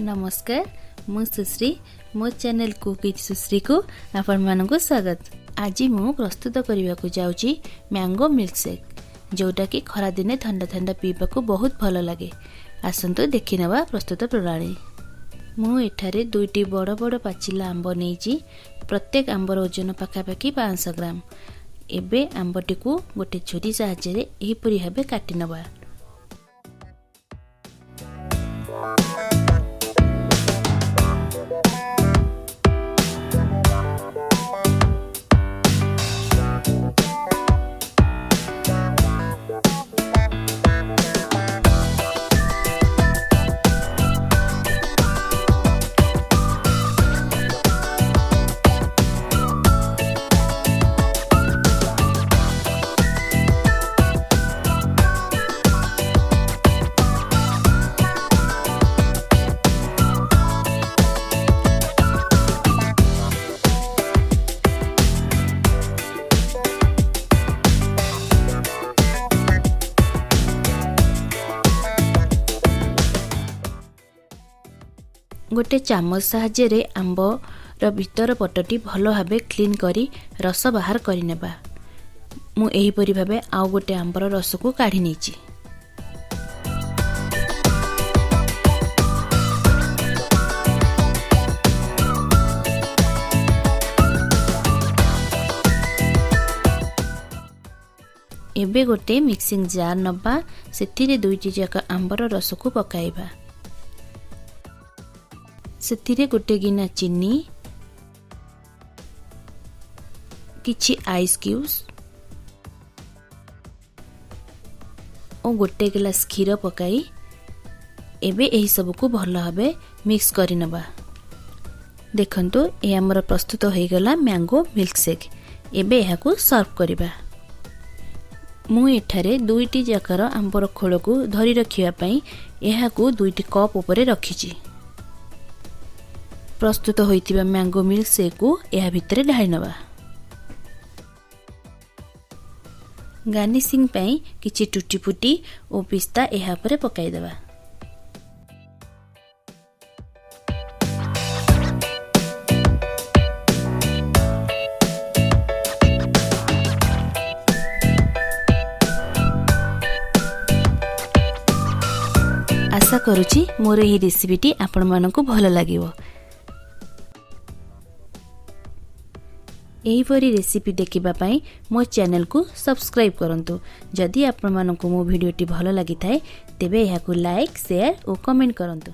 नमस्कार मु सुश्री मो चैनल कुक विथ सुश्री को आपण मानक स्वागत। आज मु प्रस्तुत करने को जाऊँगी मैंगो मिल्कशेक जोटा कि खरा दिने ठंडा ठंडा पीवा को बहुत भल लगे। आसतु देखि नवा प्रस्तुत प्रणाली। मु एठारे दुईटी बड़ बड़ पाचिला आंब नहीं प्रत्येक आंबर ओजन पाखापाखि 500 ग्राम। एबे आंबटी को गोटे छुरी साहाय्य एहीपरि भाबे काटि नबा। गोटे चामच साहाय्य आंब भीतर पटटी भल भाव क्लीन करी रस बाहर करनेबा। मु एहीपरि भाबे आउ गोटे आंबर रस को काढ़ी नेछि। एबे गोटे मिक्सिंग जार नबा सेथिरे दुईटी जाक आंबर रस को पकाइबा। सेथिरे गोटे गिना चीनी किछि आइस क्यूब्स और गोटे गिलास क्षीर पकाई एबे एही सब को भल भाबे मिक्स करि नबा। देखंतु ए हमर प्रस्तुत हो गला मैंगो मिल्कशेक। एबे एहा को सर्व करिबा। मु एठारे दुईटी जाकर आंबर खोल को धरी रखिया पई एहा को दुईटी कप ऊपर रखिछि। प्रस्तुत होइतिबा मैंगो मिल्कशेक को एहा भितरे ढाଳି नबा। गार्निशिंग पई किछि टूटी फूटी और पिस्ता एहा परे पकाई देबा। आशा करूची मोर एही रेसिपीटी आपण मानकु भल लागिवो। एहीपरि रेसिपी देखिबा पाई मो चैनल को सब्सक्राइब करंतु। जदि आपण मानकु मो वीडियोटी भल लागि थाए तेबे एहाकु लाइक शेयर और कमेंट करंतु।